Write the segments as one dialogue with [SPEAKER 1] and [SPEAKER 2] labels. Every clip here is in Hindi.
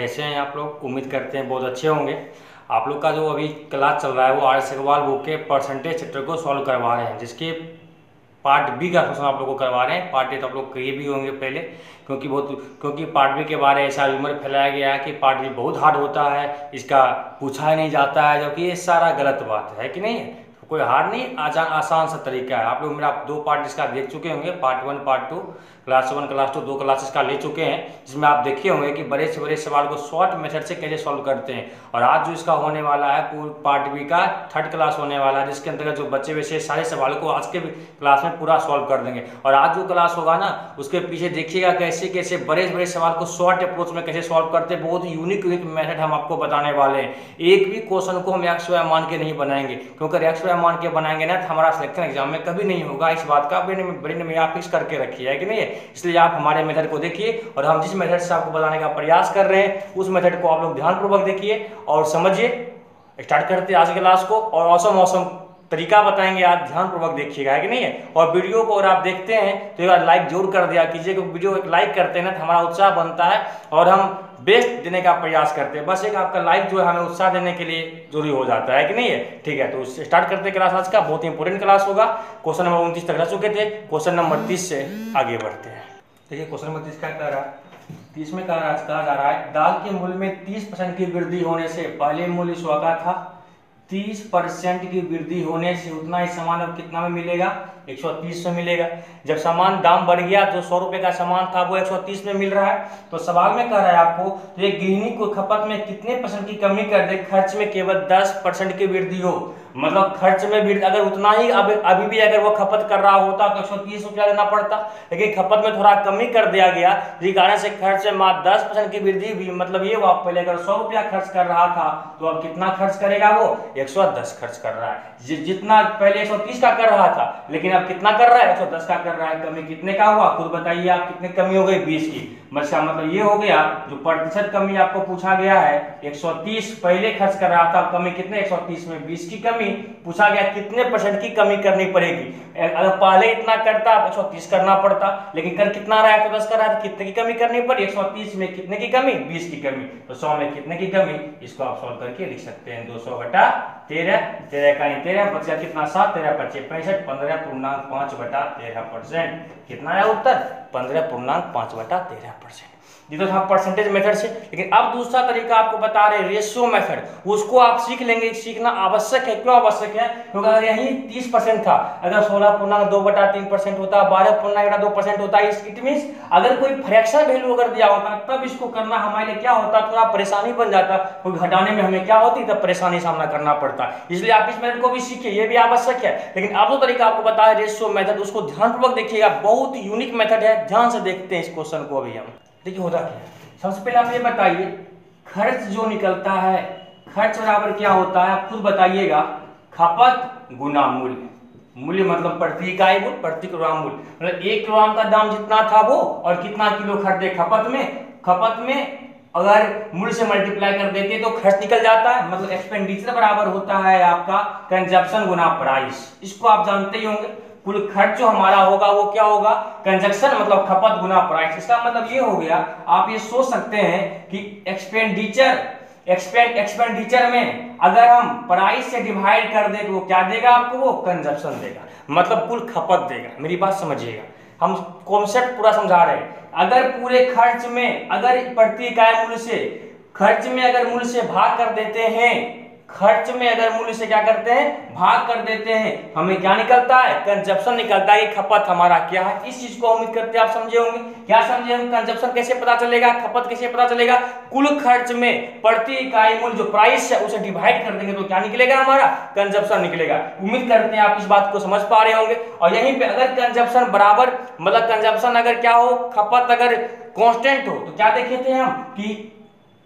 [SPEAKER 1] कैसे हैं आप लोग? उम्मीद करते हैं बहुत अच्छे होंगे। आप लोग का जो अभी क्लास चल रहा है वो आर एस अग्रवाल बुक के परसेंटेज चैप्टर को सॉल्व करवा रहे हैं, जिसके पार्ट बी का क्वेश्चन आप लोग को करवा रहे हैं। पार्ट ए तो आप लोग किए भी होंगे पहले, क्योंकि पार्ट बी के बारे में ऐसा र्यूमर फैलाया गया है कि पार्ट बी बहुत हार्ड होता है, इसका पूछा ही नहीं जाता है, जबकि ये सारा गलत बात है कि नहीं है। तो कोई हार्ड नहीं, आसान सा तरीका है। आप लोग मेरा 2 पार्ट इसका देख चुके होंगे, part 1 part 2, class 1 class 2 2 classes का ले चुके हैं, जिसमें आप देखे होंगे कि बड़े से बड़े सवाल को शॉर्ट मेथड से कैसे सॉल्व करते हैं। और आज जो इसका होने वाला है पार्ट बी का 3rd क्लास होने वाला है, जिसके अंतर्गत जो बच्चे वैसे सारे सवालों को आज के क्लास में पूरा सॉल्व कर देंगे। और आज जो क्लास होगा ना, उसके पीछे देखिएगा कैसे कैसे बड़े बड़े सवाल को शॉर्ट अप्रोच में कैसे सॉल्व करते हैं। बहुत यूनिक मेथड हम आपको बताने वाले हैं। एक भी क्वेश्चन को हम एक्स वाई मान के नहीं बनाएंगे, क्योंकि एक्स वाई मान के बनाएंगे ना तो हमारा सिलेक्शन एग्जाम में कभी नहीं होगा। इस बात का ब्रेन में आप फिक्स करके रखिए, है कि नहीं है। इसलिए आप हमारे मेथड को देखिए, और हम जिस मेथड से आपको बताने का प्रयास कर रहे हैं उस मेथड को आप लोग ध्यानपूर्वक देखिए और समझिए। स्टार्ट करते हैं आज के क्लास को, और औसम तरीका बताएंगे, आज ध्यानपूर्वक देखिएगा, है कि नहीं है। और वीडियो को अगर आप देखते हैं तो एक बार लाइक जरूर कर दिया कीजिए, क्योंकि वीडियो एक लाइक करते हैं ना तो हमारा उत्साह बनता है और हम बेस्ट देने का प्रयास करते हैं। बस एक आपका लाइक जो है हमें उत्साह देने के लिए जरूरी हो जाता है कि नहीं है। ठीक है, तो स्टार्ट करते हैं क्लास आज का। बहुत ही इंपॉर्टेंट क्लास होगा। क्वेश्चन नंबर 29 तक रह चुके थे, क्वेश्चन नंबर 30 से आगे बढ़ते हैं। देखिए क्वेश्चन नंबर 30 क्या कह रहा है। 30 में कहा जा रहा है, दाल के मूल्य में 30% की वृद्धि होने से पहले मूल्य 100 का था, 30% की वृद्धि होने से उतना ही सामान अब कितना में मिलेगा? 130 में मिलेगा। जब सामान दाम बढ़ गया, जो 100 रुपए का सामान था वो 130 में मिल रहा है। तो सवाल में कह रहा है आपको, तो एक गृहिणी को खपत में कितने % की कमी कर दे, खर्च में केवल 10% की वृद्धि हो। मतलब खर्च में वृद्धि अगर उतना ही अभी भी अगर वो खपत कर रहा होता तो 130 रुपया देना पड़ता, लेकिन खपत में थोड़ा कमी कर दिया गया, जिस कारण से खर्च में मात्र 10% की वृद्धि हुई। मतलब ये वो आप पहले अगर 100 रुपया खर्च कर रहा था तो अब कितना खर्च करेगा? वो 110 खर्च कर रहा है। जितना पहले 130 का कर रहा था, लेकिन अब कितना कर रहा है? 110 का कर रहा है। कमी कितने का हुआ? खुद बताइए आप, कितने कमी हो गई? 20 की। मतलब ये हो गया, जो प्रतिशत कमी आपको पूछा गया है 130 पहले खर्च कर रहा था, कमी कितने? 130 में 20 की कमी पूछा गया, कितने % की कमी करनी पड़ेगी। अगर पहले इतना करता 130 करना पड़ता, लेकिन कर कितना रहा है? 110 कर रहा है, तो कितने की कमी करनी पड़ी? 130 में कितने की कमी? 20 की कमी। तो 100 में कितने की कमी? इसको आप सॉल्व करके लिख सकते हैं 200 बटा 13, 13 का 13 बचा कितना? 7, 13 25 65, 15.5 बटा 13%। कितना है उत्तर? 15.5 बटा 13%। ये तो था परसेंटेज मेथड से। लेकिन अब दूसरा तरीका आपको बता रहे, रेशियो मेथड, उसको आप सीख लेंगे। सीखना आवश्यक है। क्यों आवश्यक है? क्योंकि अगर यही 30% था, अगर 16.2 बटा 3% होता, 12.2% होता, इट मीन्स अगर कोई फ्रैक्शन वैल्यू अगर दिया होता तब इसको करना हमारे लिए क्या होता? थोड़ा परेशानी बन जाता। कोई घटाने में हमें क्या होती? तब परेशानी सामना करना पड़ता। इसलिए आप इस मेथड को भी सीखिए, ये भी आवश्यक है। लेकिन अब जो तरीका आपको बताया रेशियो मेथड, उसको ध्यानपूर्वक देखिएगा। बहुत यूनिक मेथड है, ध्यान से देखते हैं इस क्वेश्चन को। अभी हम देखिए होता क्या है। सबसे पहले आप ये बताइए, खर्च जो निकलता है, खर्च बराबर क्या होता है? आप खुद बताइएगा। खपत गुना मूल्य। मूल्य मतलब प्रति इकाई मूल्य, प्रति किलोग्राम मूल्य। मतलब 1 किलोग्राम का दाम जितना था वो, और कितना किलो खरीदे खपत में। खपत में अगर मूल्य से मल्टीप्लाई कर देते तो खर्च निकल जाता है। मतलब एक्सपेंडिचर बराबर होता है आपका कंजप्शन गुना प्राइस। इसको आप जानते ही होंगे। कुल खर्च जो हमारा होगा वो क्या होगा? कंजक्शन मतलब खपत गुना प्राइस। इसका मतलब ये हो गया, आप ये सोच सकते हैं कि एक्सपेंडिचर में अगर हम प्राइस से डिवाइड कर दे तो वो क्या देगा आपको? वो कंजप्शन देगा, मतलब कुल खपत देगा। मेरी बात समझिएगा, हम कॉन्सेप्ट पूरा समझा रहे हैं। अगर पूरे खर्च में अगर प्रति इकाई मूल्य से, खर्च में अगर मूल्य से भाग कर देते हैं, खर्च में अगर मूल्य से क्या करते हैं? भाग कर देते हैं, हमें क्या निकलता है? कंजप्शन निकलता है। खपत हमारा क्या है? इस चीज को उम्मीद करते हैं आप समझे होंगे। क्या समझे हम? कंजप्शन कैसे पता चलेगा? खपत कैसे पता चलेगा? कुल खर्च में प्रति इकाई मूल्य जो प्राइस है उसे डिवाइड कर देंगे तो क्या निकलेगा? हमारा कंजप्शन निकलेगा। उम्मीद करते हैं आप इस बात को समझ पा रहे होंगे। और यहीं पे अगर कंजप्शन बराबर, मतलब कंजप्शन अगर क्या हो, खपत अगर कांस्टेंट हो, तो क्या देखे थे हम कि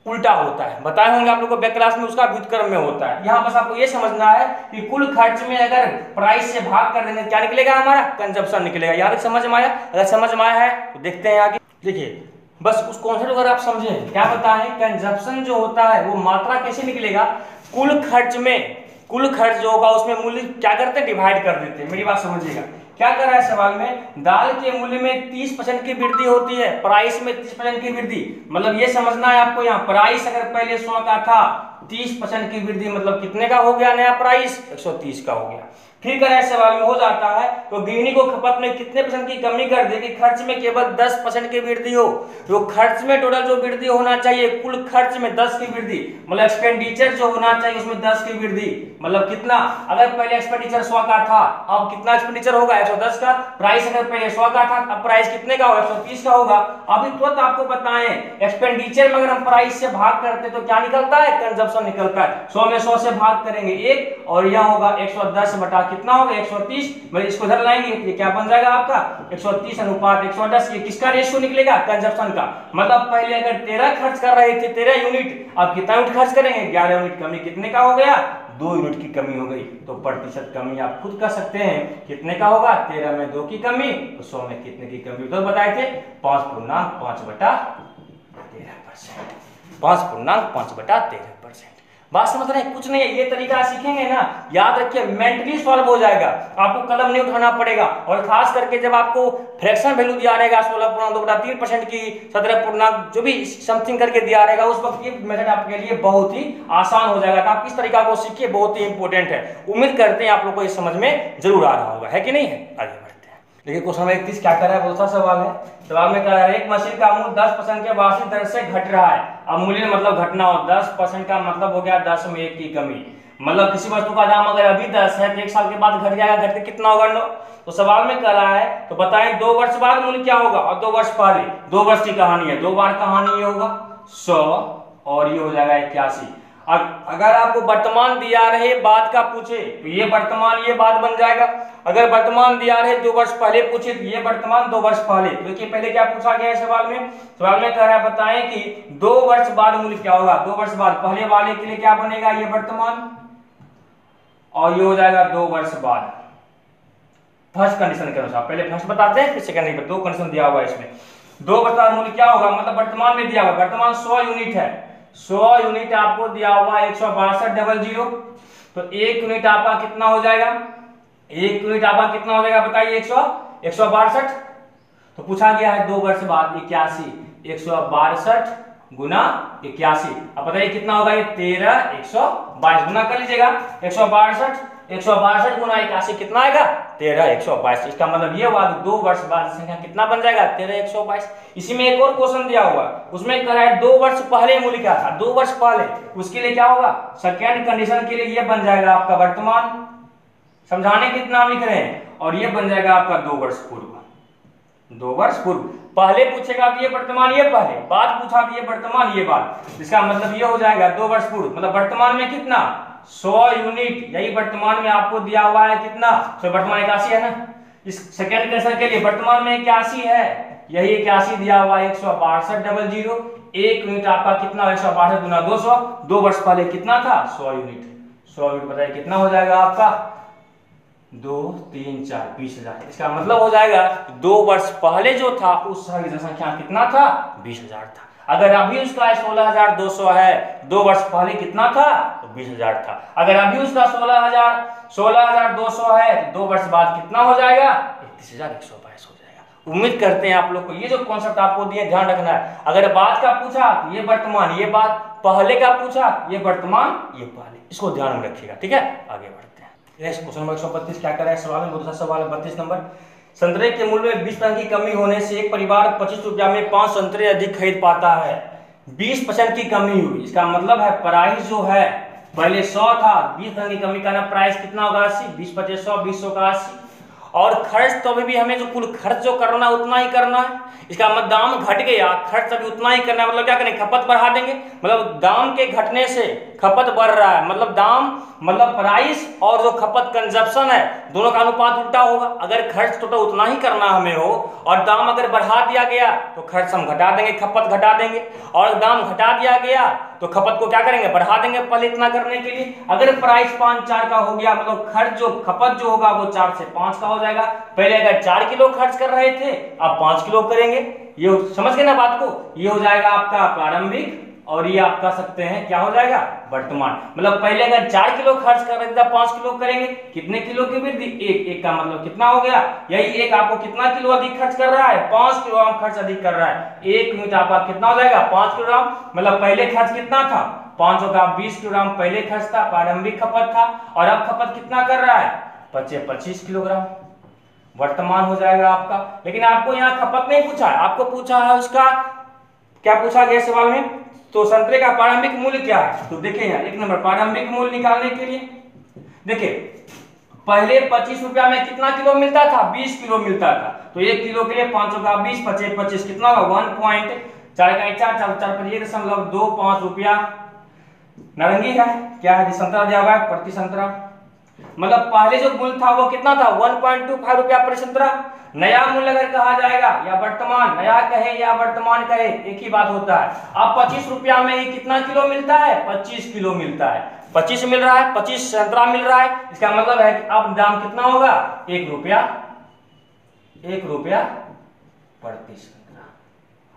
[SPEAKER 1] उल्टा होता है। बताए होंगे आप लोग को बैक क्लास में, उसका व्युत्क्रम में होता है। यहाँ बस आपको ये समझना है कि कुल खर्च में अगर प्राइस से भाग कर देंगे क्या निकलेगा? हमारा कंजप्शन निकलेगा। यहाँ तक समझ में आया? अगर समझ में आया है तो देखते हैं आगे। देखिए बस उस कॉन्सेप्ट अगर आप समझें, क्या बताएं, कंजप्शन जो होता है वो मात्रा कैसे निकलेगा? कुल खर्च में, कुल खर्च जो होगा उसमें मूल्य क्या करते हैं? डिवाइड कर देते हैं। मेरी बात समझिएगा। क्या कर रहा है सवाल में, दाल के मूल्य में 30% की वृद्धि होती है, प्राइस में 30% की वृद्धि, मतलब ये समझना है आपको, यहाँ प्राइस अगर पहले 100 का था, 30% की वृद्धि मतलब कितने का हो गया, नया प्राइस 130 का हो गया। फिर कर सवाल में हो जाता है तो गृहिणी को खपत में कितने % की कमी कर देगी, खर्च में केवल 10% की वृद्धि हो, तो खर्च में टोटल जो वृद्धि होना चाहिए, कुल खर्च में 10 की वृद्धि, मतलब एक्सपेंडिचर जो होना चाहिए उसमें 10 की वृद्धि, मतलब कितना, अगर पहले एक्सपेंडिचर 100 का था, अब कितना एक्सपेंडिचर होगा 110 का, प्राइस अगर पहले 100 का था, अब प्राइस कितने का होगा 130 का होगा। अभी तुरंत आपको बताएं, एक्सपेंडिचर में अगर हम प्राइस से भाग करते तो क्या निकलता है, कंजप्शन निकलता है, 100 में 100 से भाग करेंगे 1, और यह होगा 110 बटा कितना होगा 130, मतलब इसको इधर लाएंगे, ये क्या बन जाएगा आपका 130 अनुपात 110, ये किसका रेशियो निकलेगा, कंजप्शन का, मतलब पहले अगर 13 खर्च कर रहे थे 13 यूनिट, अब कितना यूनिट खर्च करेंगे 11 यूनिट, कमी कितने का हो गया, 2 यूनिट की कमी हो गई, तो प्रतिशत कमी आप खुद कर सकते हैं, कितने का होगा, 13 में 2 की कमी, तो 100 में कितने की कमी, तो बताए थे 5.5 बटा 13%, 5.5 बटा 13%। बात समझ रहे हैं, कुछ नहीं है, ये तरीका सीखेंगे ना, याद रखिए मेंटली सॉल्व हो जाएगा, आपको कलम नहीं उठाना पड़ेगा, और खास करके जब आपको फ्रैक्शन वैल्यू दिया रहेगा 16.2/3% की, 17 जो भी समथिंग करके दिया रहेगा, उस वक्त ये मेथड आपके लिए बहुत ही आसान हो जाएगा, तो आप इस तरीका को सीखिए, बहुत ही इंपॉर्टेंट है। उम्मीद करते हैं आप लोग को ये समझ में जरूर आ रहा होगा, है कि नहीं है। आगे बढ़ते हैं, देखिए क्वेश्चन नंबर 31 क्या कर रहा है, बहुत सा सवाल है, सवाल में कह रहा है एक मशीन का मूल्य 10% के वार्षिक दर से घट रहा है, अब मूल्य मतलब घटना हो, 10% का मतलब हो गया 10 में 1 की कमी, मतलब किसी वस्तु का दाम अगर अभी 10 है तो 1 साल के बाद घट जाएगा, घट के कितना होगा 9, तो सवाल में कह रहा है तो बताएं 2 वर्ष बाद मूल्य क्या होगा, और 2 वर्ष पहले, 2 वर्ष की कहानी है, 2 बार कहानी ये होगा 100 और ये हो जाएगा 81। अगर आपको वर्तमान दिया रहे बाद का पूछे तो ये वर्तमान ये बाद बन जाएगा, अगर वर्तमान दिया रहे 2 वर्ष पहले पूछे तो ये वर्तमान 2 वर्ष पहले, तो देखिए पहले क्या पूछा गया है सवाल में, सवाल में कह रहा है बताएं कि 2 वर्ष बाद मूल्य क्या होगा, 2 वर्ष बाद पहले वाले के लिए क्या बनेगा, ये वर्तमान और ये हो जाएगा 2 वर्ष बाद, फर्स्ट कंडीशन के अनुसार, पहले फर्स्ट बताते हैं फिर सेकंड नहीं, 2 कंडीशन दिया हुआ है इसमें, 2 वर्ष बाद मूल्य क्या होगा, मतलब वर्तमान में दिया हुआ, वर्तमान 100 यूनिट है, 100 यूनिट आपको दिया हुआ 162.00, तो 1 यूनिट आपका कितना हो जाएगा, 1 यूनिट आपका कितना हो जाएगा बताइए 162, तो पूछा गया है 2 वर्ष बाद 81, 162 गुना 81, अब बताइए कितना होगा, ये 13 122 गुना कर लीजिएगा, 162 गुना 81 कितना आएगा 13 122, इसका मतलब ये हुआ 2 वर्ष बाद संख्या कितना बन जाएगा 13 122। इसी में एक और क्वेश्चन दिया हुआ, उसमें कह रहा है 2 वर्ष पहले मूल्य क्या था, 2 वर्ष पहले, उसके लिए क्या होगा, सेकेंड कंडीशन के लिए ये बन जाएगा आपका वर्तमान, समझाने कितना लिख रहे हैं, और ये बन जाएगा आपका 2 वर्ष पूर्व, 2 वर्ष पूर्व, पहले पूछेगा तो ये वर्तमान ये पहले, बाद पूछा तो ये वर्तमान ये बाद, इसका मतलब ये हो जाएगा 2 वर्ष पूर्व, मतलब वर्तमान में कितना 100 यूनिट, यही वर्तमान में आपको दिया हुआ है कितना, तो वर्तमान 81 है ना, इस सेकेंड क्वेश्चन के लिए वर्तमान में 81 है, यही 81 दिया हुआ है 162.00, 1 यूनिट आपका कितना 162 गुना 200, 2 वर्ष पहले कितना था 100 यूनिट, 100 यूनिट बताइए कितना हो जाएगा आपका 2 3 4 20,000, इसका मतलब हो जाएगा 2 वर्ष पहले जो था उस संख्या कितना था 20,000 था, अगर अभी उसका 16,200 है, 2 वर्ष पहले कितना था तो 20,000 था, अगर अभी उसका 16,200 है तो 2 वर्ष बाद कितना हो जाएगा 31,122 हो जाएगा। उम्मीद करते हैं आप लोग को ये जो कॉन्सेप्ट आपको दिए ध्यान रखना है, अगर बाद का पूछा तो ये वर्तमान ये बाद, पहले का पूछा ये वर्तमान ये पहले, इसको ध्यान में रखिएगा, ठीक है। आगे बढ़ते हैं, नेक्स्ट क्वेश्चन नंबर 132 क्या कर रहा है सवाल में, दूसरा सवाल है 32 नंबर, संतरे के मूल्य में 20% की कमी होने से एक परिवार 25 रुपया में 5 संतरे अधिक खरीद पाता है, 20% की कमी हुई, इसका मतलब है प्राइस जो है पहले 100 था, 20% की कमी करना, प्राइस कितना होगा 80, 20 25 100, 20 100 का 80, और खर्च तो अभी भी हमें जो कुल खर्च जो करना है उतना ही करना है, इसका मतलब दाम घट गया, खर्च अभी उतना ही करना है, मतलब क्या करेंगे खपत बढ़ा देंगे, मतलब दाम के घटने से खपत बढ़ रहा है, मतलब दाम मतलब प्राइस और जो खपत कंजप्शन है दोनों का अनुपात उल्टा होगा, अगर खर्च तो उतना ही करना हमें हो और दाम अगर बढ़ा दिया गया तो खर्च हम घटा देंगे, खपत घटा देंगे, और दाम घटा दिया गया तो खपत को क्या करेंगे बढ़ा देंगे पहले इतना करने के लिए। अगर प्राइस 5 4 का हो गया मतलब खर्च जो खपत जो होगा वो 4 से 5 का हो जाएगा, पहले अगर 4 किलो खर्च कर रहे थे अब 5 किलो करेंगे, ये समझ गए ना बात को, ये हो जाएगा आपका प्रारंभिक और ये आप कह सकते हैं क्या हो जाएगा, वर्तमान। मतलब पहले अगर 4 किलो खर्च कर रहे थे 5 किलो करेंगे, कितने किलो की वृद्धि, एक का मतलब कितना हो गया, यही एक आपको कितना किलो अधिक खर्च कर रहा है, 5 किलोग्राम खर्च अधिक कर रहा है। 1 यूनिट आपका कितना हो जाएगा, 5 किलोग्राम। मतलब पहले खर्च कितना था, 500 का 20 किलोग्राम पहले खर्च था, प्रारंभिक खपत था, और अब खपत कितना कर रहा है, 25 किलोग्राम, वर्तमान हो जाएगा आपका। लेकिन आपको यहाँ खपत नहीं पूछा है, आपको पूछा है उसका, क्या पूछा गया सवाल में, तो संतरे का प्रारंभिक मूल्य क्या है। तो देखिए यहाँ 1 नंबर प्रारंभिक मूल्य निकालने के लिए देखिए, पहले 25 रुपया में कितना किलो मिलता था, 20 किलो मिलता था। तो 1 किलो के लिए 500 का 20 25 कितना होगा, 1.4 रुपया। नारंगी है क्या है, संतरा दिया हुआ है प्रति संतरा। मतलब पहले जो मूल्य था वो कितना था, 1.25 रुपया प्रति संतरा। नया मूल्य अगर कहा जाएगा या वर्तमान, नया कहे या वर्तमान कहे एक ही बात होता है। अब 25 रुपया में ही कितना किलो मिलता है, 25 किलो मिलता है, 25 मिल रहा है, 25 संतरा मिल रहा है। इसका मतलब है कि अब दाम कितना होगा, 1 रुपया प्रति संतरा।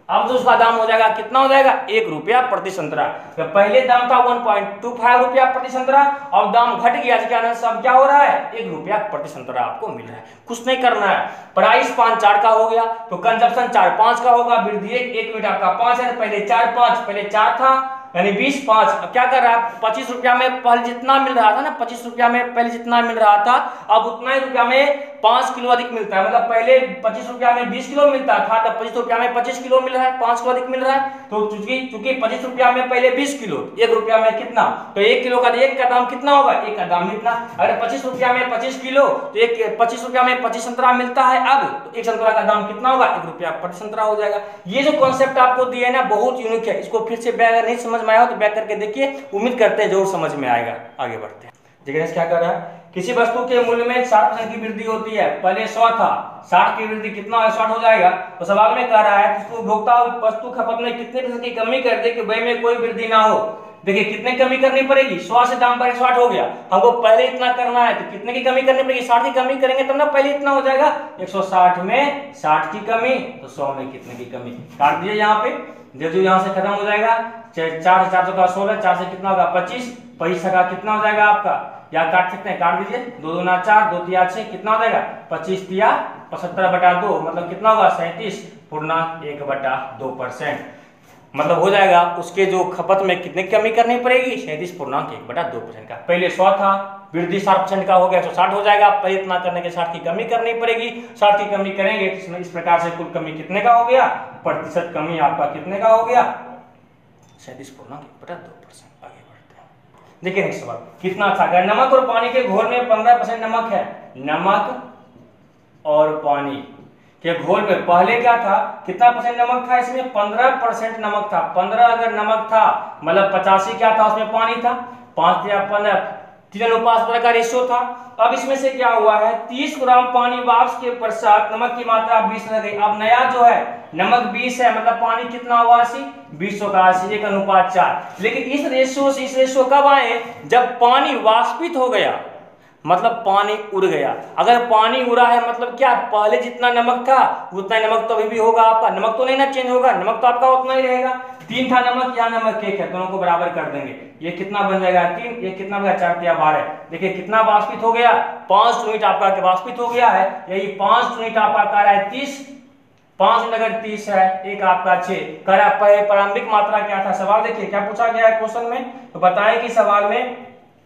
[SPEAKER 1] अब जो उसका दाम हो जाएगा कितना हो जाएगा, 1 रुपया प्रति संतरा। तो पहले दाम था 1.25 रुपया प्रति संतरा, अब दाम घट गया, इसके कारण सब क्या हो रहा है, 1 रुपया प्रति संतरा आपको मिल रहा है। कुछ नहीं करना है, प्राइस 5-4 का हो गया तो कंजप्शन 4-5 का होगा, वृद्धि 1 यूनिट आपका 5 है, पहले 4-5, पहले 4 था यानी 20-5। अब क्या कर रहा है, 25 रुपया में पहले जितना मिल रहा था ना, 25 रुपया में पहले जितना मिल रहा था, अब उतना ही रुपया में 5 किलो अधिक मिलता है। मतलब पहले 25 रुपया में 20 किलो मिलता था, तब 25 रुपया में 25 किलो मिल रहा है, 5 किलो अधिक मिल रहा है। तो चूंकि 25 रुपया में पहले 20 किलो, 1 रुपया में कितना, तो 1 किलो का 1 का दाम कितना होगा, 1 का दाम इतना। अगर 25 रुपया में 25 किलो, तो 25 रुपया में 25 संतरा मिलता है अब, तो 1 संतरा का दाम कितना होगा, 1 रुपया प्रति संतरा हो जाएगा। ये जो कॉन्सेप्ट आपको दिया है ना, बहुत यूनिक है। इसको फिर से अगर नहीं समझ में आया हो तो बैक करके देखिए, उम्मीद करते हैं जरूर समझ में आएगा। आगे बढ़ते हैं। देखिए क्या कर रहा है, किसी वस्तु के मूल्य में 60% की वृद्धि होती है, पहले 100 था, 60 की वृद्धि कितना है, 60 हो जाएगा। तो सवाल में कह रहा है कि उपभोक्ता वस्तु खपत में कितने % की कमी कर दे कि व्यय में कोई वृद्धि ना हो। देखिए कितने कमी करनी पड़ेगी, 100 से दाम पर 60 हो गया, हमको पहले इतना करना है, तो कितने की कमी करनी पड़ेगी, 60 की कमी करेंगे तब ना पहले इतना हो जाएगा। 160 में 60 की कमी, तो 100 में कितने की कमी, काट दीजिए यहाँ पे, जो यहाँ से खत्म हो जाएगा। 4 से 400 का 16, 4 से कितना होगा 25, 25 का कितना हो जाएगा आपका, या काट सकते हैं, काट दीजिए, 2 दूना 4, 2 तिया 6, कितना हो जाएगा 25 तिया 75/2, मतलब कितना होगा 37.1/2%। मतलब हो जाएगा उसके जो खपत में कितने कमी करनी पड़ेगी, 37.1/2% का। पहले 100 था, वृद्धि 60% का हो गया, 160 हो जाएगा। पहले इतना करने के 60 की कमी करनी पड़ेगी, 60 की कमी करेंगे इस प्रकार से कुल कमी कितने का हो गया, प्रतिशत कमी आपका कितने का हो गया, 37.1/2%। आगे बढ़ते हैं। देखिए नेक्स्ट सवाल कितना अच्छा, अगर नमक और पानी के घोल में 15% नमक है, नमक और पानी के घोल में पहले क्या था, कितना परसेंट नमक था, इसमें 15% नमक था। 15 अगर नमक था मतलब 85 क्या था, उसमें पानी था, 5 या 15 3:15 का रेशियो था। अब इसमें से क्या हुआ है, 30 ग्राम पानी वाष्प के पश्चात नमक की मात्रा 20 रह गई। अब नया जो है नमक 20 है, मतलब पानी कितना हुआ 80, 20 का 80, 1:4। लेकिन इस रेशियो से इस रेशियो कब आए, जब पानी वाष्पित हो गया, मतलब पानी उड़ गया। अगर पानी उड़ा है मतलब क्या, पहले जितना नमक था उतना ही नमक तो अभी भी होगा आपका, नमक तो नहीं ना चेंज होगा, नमक तो आपका उतना ही रहेगा। 3 था नमक, यहाँ नमक 1 है, दोनों को बराबर कर देंगे, ये कितना बन जाएगा 3, ये कितना बन 4 या 12। देखिए कितना वाष्पित हो गया, 5 यूनिट आपका वाष्पित हो गया है, यही 5 यूनिट आपका कह रहा है 30, 5 यूनिट अगर 30 है, एक आपका 6 कह रहा है। प्रारंभिक मात्रा क्या था, सवाल देखिए क्या पूछा गया है क्वेश्चन में, तो बताएं कि सवाल में,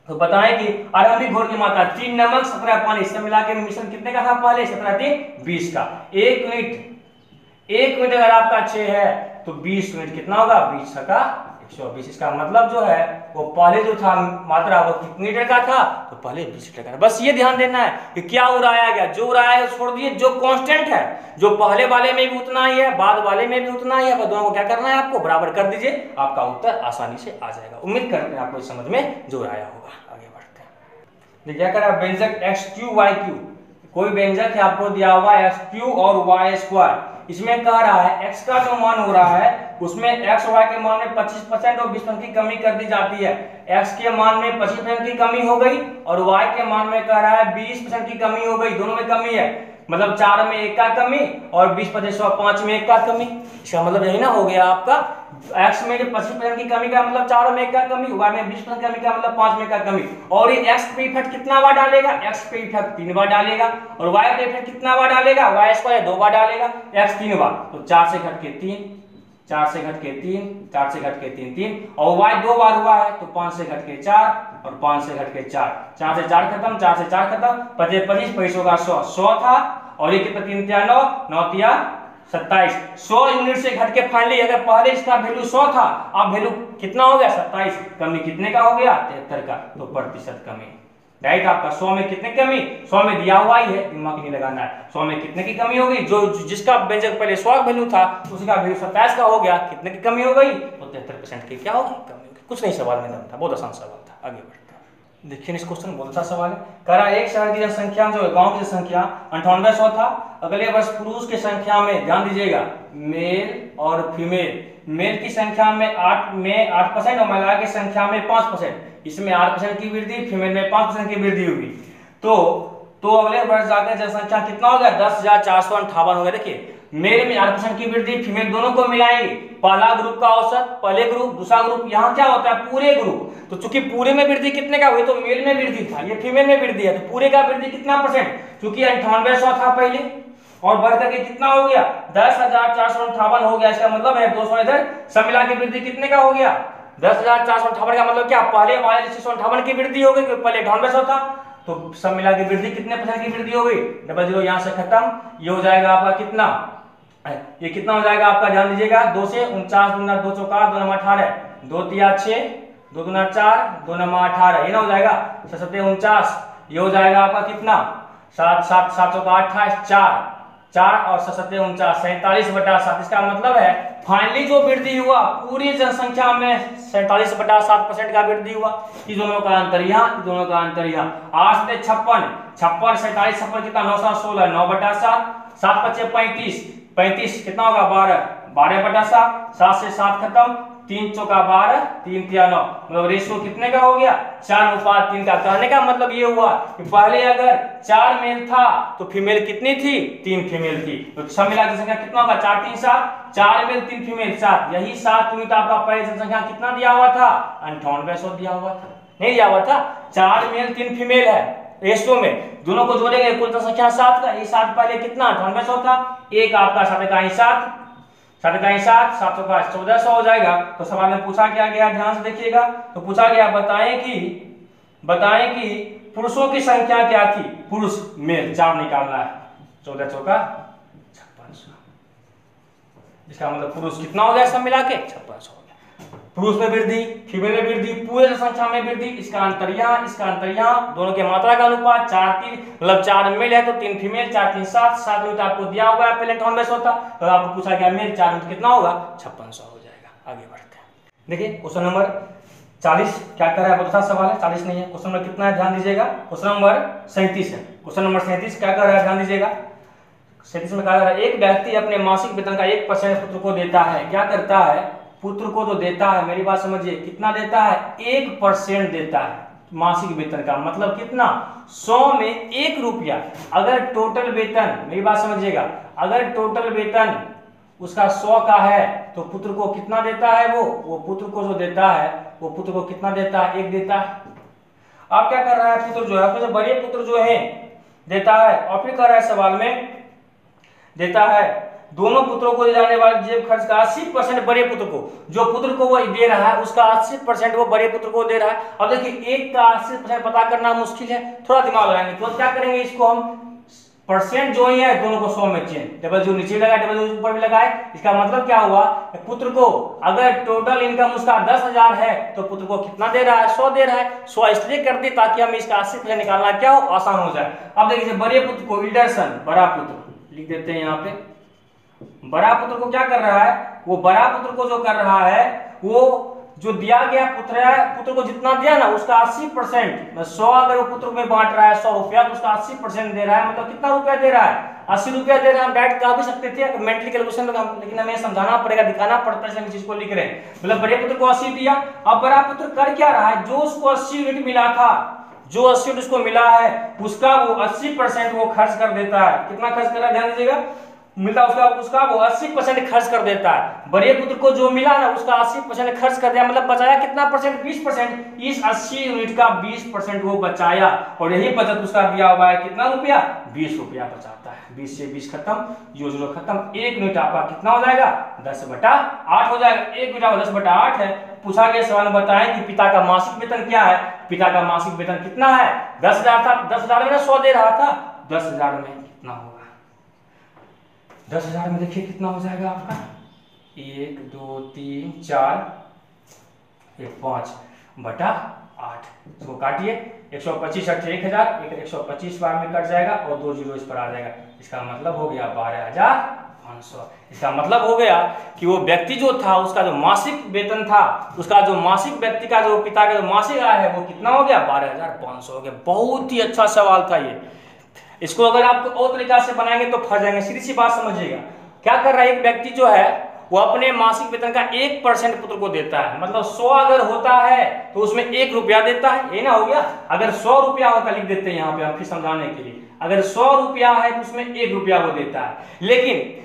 [SPEAKER 1] तो बताएं कि आरंभिक घोल की मात्रा 3 नमक 17 पानी, सब मिला के मिश्रण कितने का था पहले, 17 3 20 का। 1 यूनिट अगर आपका 6 है तो 20 यूनिट कितना होगा, 20 का 120। इसका मतलब जो है वो पहले जो था मात्रा वो कितने लीटर का था, तो पहले 20 लीटर का। बस ये ध्यान देना है कि क्या उड़ाया गया, जो उड़ाया है छोड़ दिए, जो कांस्टेंट है, जो पहले वाले में भी उतना ही है, बाद वाले में भी उतना ही है, दोनों को क्या करना है आपको बराबर कर दीजिए, आपका उत्तर आसानी से आ जाएगा। उम्मीद करते हैं आपको इस समझ में जो आया होगा। आगे बढ़ते हैं। देखिए क्या करा, व्यंजक x3y3, कोई व्यंजक है आपको दिया हुआ x3 और y², इसमें कह रहा है x का जो मान हो रहा है उसमें x y के मान में 25% और 20% की कमी कर दी जाती है। x के मान में 25% की कमी हो गई और y के मान में कह रहा है 20% की कमी हो गई, दोनों में कमी है, मतलब 4 में 1 का कमी और 20 25 5 में 1 का कमी। इसका मतलब यही ना हो गया आपका तो x में 25% की कमी का मतलब 4 में का कमी, y में 20% कमी का मतलब 5 में का कमी। और ये x पे इफेक्ट कितना बार डालेगा, x पे इफेक्ट 3 बार डालेगा, और y पे इफेक्ट कितना बार डालेगा, y स्क्वायर 2 बार डालेगा, x 3 बार, तो 4 से घट के 3, 4 से घट के 3, 4 से घट के 3 3, और y 2 बार हुआ है तो 5 से घट के 4 और 5 से घट के 4, 4 से 4 खत्म, 4 से 4 खत्म, 25 25 पैसों का 100 100 था, और ये कितना 3 3 9 9 3 27, 100 यूनिट से घट के फाइनली अगर पहले इसका वैल्यू 100 था, अब वैल्यू कितना हो गया 27, कमी कितने का हो गया 73 का, तो प्रतिशत कमी राइट। आपका 100 में कितने कमी, 100 में दिया हुआ ही है, दिमाग नहीं लगाना है, 100 में कितने की कमी हो गई, जो जिसका व्यंजक पहले 100 वैल्यू था उसका वैल्यू 27 का हो गया, कितने की कमी हो गई, तो 73% की क्या होगी कमी होगी। कुछ नहीं सवाल में दम था, बहुत आसान सवाल था, आगे बढ़ते हैं। देखिए इस क्वेश्चन बहुत अच्छा सवाल है, कह रहा एक शहर की जनसंख्या जो है, गांव की संख्या 9800 था, अगले वर्ष पुरुष की संख्या में ध्यान दीजिएगा मेल और फीमेल, मेल की संख्या में 8% और महिला की संख्या में 5%, इसमें 8% की वृद्धि, फीमेल में 5% की वृद्धि होगी, तो अगले वर्ष जाकर जनसंख्या कितना हो गया 10,458 हो गया। देखिए मेल में 8% की वृद्धि, फीमेल दोनों को मिलाएंगे, पहला ग्रुप का औसत, पहले ग्रुप दूसरा ग्रुप, यहाँ क्या होता है पूरे ग्रुप, तो चूंकि पूरे में वृद्धि कितने का हुई, तो मेल में वृद्धि था, ये फीमेल में वृद्धि है, तो पूरे का वृद्धि कितना परसेंट, चूंकि 9800 था पहले और बढ़ करके कितना हो गया 10,458 हो गया, इसका मतलब है 200 इधर, सब मिला के वृद्धि कितने का हो गया 10,458 का मतलब क्या, पहले वाले 658 की वृद्धि हो गई, पहले 9800 था, तो सब मिला के वृद्धि कितने परसेंट की वृद्धि हो गई, डबल जीरो यहाँ से खत्म, ये हो जाएगा आपका कितना, ये कितना हो जाएगा आपका ध्यान दीजिएगा 2 से 49 दूना 2 चौका 2 9 18, 2 तिया 6, 2 दूना 4, 2 9 18, ये ना हो जाएगा 6 7 49, ये हो जाएगा आपका कितना 7 7 7 चौका 28, 4 और 7 7 49, 47/7, इसका मतलब है फाइनली जो वृद्धि हुआ पूरी जनसंख्या में 47/7% का वृद्धि हुआ, इन दोनों का अंतर यहाँ, इन दोनों का अंतर यहाँ, 8 से 56 56 47 56 कितना 9 7 16 9/7, 7 5 35 35 कितना होगा 12 12/7, 7 से 7 खत्म, 3 चौका 12 3 3 9, मतलब रेशियो कितने का हो गया 4:3 का। कहने का मतलब ये हुआ कि पहले अगर 4 मेल था तो फीमेल कितनी थी 3 फीमेल थी, तो सब मिला के संख्या कितना होगा 4 3 7, 4 मेल 3 फीमेल 7, यही 7 यूनिट आपका पहले जनसंख्या कितना दिया हुआ था 9800 दिया हुआ था, नहीं दिया हुआ था, 4 मेल 3 फीमेल है रेशियो में, दोनों को जोड़ेंगे कुल जनसंख्या 7 का, ये 7 पहले कितना 9800 था, एक आपका 7 का 7 7 का 7 7 का 1400 हो जाएगा। तो सवाल में पूछा क्या गया ध्यान से देखिएगा, तो पूछा गया बताएं कि पुरुषों की संख्या क्या थी, पुरुष मेल 4 निकालना है, 14 चौका 5600, इसका मतलब पुरुष कितना हो गया सब मिला के 5600 हो गया, पुरुष में वृद्धि फीमेल में वृद्धि पूरे संख्या में वृद्धि, इसका अंतर यहाँ, इसका अंतर यहाँ, दोनों के मात्रा का अनुपात 4 3, मतलब 4 मेल है तो 3 फीमेल, 4 3 7 7 यूनिट आपको दिया हुआ है, पहले 9800 था, तो आपको पूछा गया मेल 4 यूनिट कितना होगा 5600 हो जाएगा। आगे बढ़ते हैं, देखिए क्वेश्चन नंबर 40 क्या कर रहा है, बहुत अच्छा सवाल है, 40 नहीं है, क्वेश्चन नंबर कितना है ध्यान दीजिएगा, क्वेश्चन नंबर 37 है, क्वेश्चन नंबर 37 क्या कर रहा है ध्यान दीजिएगा, 37 में कहा जा रहा है एक व्यक्ति अपने मासिक वेतन का 1% पुत्र को देता है, क्या करता है पुत्र को तो देता है, मेरी बात समझिए कितना देता है 1% देता है मासिक वेतन का, मतलब कितना 100 में 1 रुपया, अगर टोटल वेतन मेरी बात समझिएगा अगर टोटल वेतन उसका 100 का है तो पुत्र को कितना देता है, वो पुत्र को जो देता है वो पुत्र को कितना देता है 1 देता है। अब क्या कर रहा है पुत्र जो है अपने बड़े पुत्र जो है देता है, और फिर कर रहा है सवाल में देता है दोनों पुत्रों को दे जाने वाले जेब खर्च का 80% बड़े पुत्र को, जो पुत्र को वो दे रहा है उसका 80% वो बड़े पुत्र को दे रहा है। अब देखिए एक का 80% पता करना मुश्किल है, थोड़ा दिमाग लगाएंगे, तो क्या करेंगे इसको हम परसेंट जो ही है दोनों को 100 में चेंज, डबल जो नीचे लगाए डबल जो ऊपर भी लगाए, इसका मतलब क्या हुआ पुत्र को अगर टोटल इनकम उसका 10,000 है तो पुत्र को कितना दे रहा है 100 दे रहा है, 100 इसलिए कर दी ताकि हम इसका 80% निकालना क्या हो आसान हो जाए। अब देखिए बड़े पुत्र को इल्डरसन बड़ा पुत्र लिख देते हैं यहाँ पे, बड़ा पुत्र को क्या कर रहा है, वो बड़ा पुत्र को जो कर रहा है वो जो दिया गया पुत्र है, पुत्र को जितना दिया ना उसका 80%, 100 अगर वो पुत्र में बांट रहा है 100 रुपया तो उसका 80% दे रहा है, मतलब कितना रुपया दे रहा है 80 रुपया दे रहा है। हम डायरेक्ट कह भी सकते थे मेंटली कैलकुलेशन में, लेकिन हमें समझाना पड़ेगा दिखाना पड़ता है, चीज को लिख रहे हैं, मतलब बड़े पुत्र को 80 दिया। अब बड़ा पुत्र कर क्या रहा है, जो उसको 80 यूनिट मिला था, जो 80 यूनिट उसको मिला है उसका वो 80% वो खर्च कर देता है। कितना खर्च कर रहा है ध्यान दीजिएगा, मिलता है उसका उसका वो 80% खर्च कर देता है। बड़े पुत्र को जो मिला ना उसका 80% खर्च कर दिया, मतलब बचाया कितना परसेंट, 20%। इस 80 यूनिट का 20% वो बचाया, और यही बचत उसका दिया हुआ है कितना रुपया, 20 रुपया बचाता है। 20 से 20 खत्म, 0 खत्म, 1 यूनिट आपका कितना हो जाएगा, 10/8 हो जाएगा। 1 यूनिट आपका 10/8 है। पूछा गया सवाल में बताएं कि पिता का मासिक वेतन क्या है। पिता का मासिक वेतन कितना है, 10,000 था, 10,000 में 100 दे रहा था, 10,000 में कितना होगा, 10,000 में देखिए कितना हो जाएगा आपका, 1 2 3 4 5/8। इसको काटिए, 125 1000, 125 बार में कट जाएगा और 2 जीरो इस पर आ जाएगा। इसका मतलब हो गया 12,500। इसका मतलब हो गया कि वो व्यक्ति जो था उसका जो मासिक वेतन था, उसका जो मासिक व्यक्ति का जो पिता का जो मासिक आय है वो कितना हो गया, 12,500 हो गया। बहुत ही अच्छा सवाल था ये। इसको अगर आप और तरीका से बनाएंगे तो फंस जाएंगे। सीधी सी बात समझिएगा, क्या कर रहा है, एक व्यक्ति जो है वो अपने मासिक वेतन का 1% पुत्र को देता है, मतलब 100 अगर होता है तो उसमें 1 रुपया देता है, ये ना हो गया। अगर 100 रुपया होता, लिख देते हैं यहाँ पे हम फिर समझाने के लिए, अगर 100 रुपया है तो उसमें 1 रुपया वो देता है। लेकिन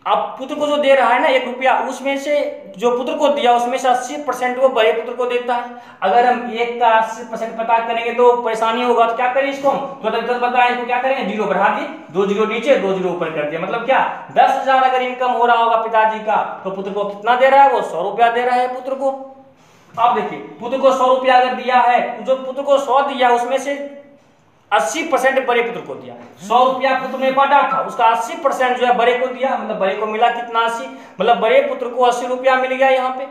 [SPEAKER 1] अब पुत्र को जो दे रहा है ना 1 रुपया, उसमें से जो पुत्र को दिया उसमें से 80% वो बड़े पुत्र को देता है। अगर हम 1 का 80% पता करेंगे तो परेशानी होगा, तो क्या करें इसको, तो बताएं इसको क्या करेंगे, 0 बढ़ा दिए, 2 जीरो नीचे 2 जीरो ऊपर कर दिया। मतलब क्या, 10,000 अगर इनकम हो रहा होगा पिताजी का तो पुत्र को कितना दे रहा है, वो 100 रुपया दे रहा है पुत्र को। अब देखिए पुत्र को 100 रुपया अगर दिया है, जो पुत्र को 100 दिया उसमें से 80% बड़े पुत्र को दिया। 100 रुपया पुत्र ने बांटा था, उसका 80% जो है बड़े को दिया, मतलब बड़े को मिला कितना, 80, मतलब बड़े पुत्र को 80 रुपया मिल गया यहाँ पे।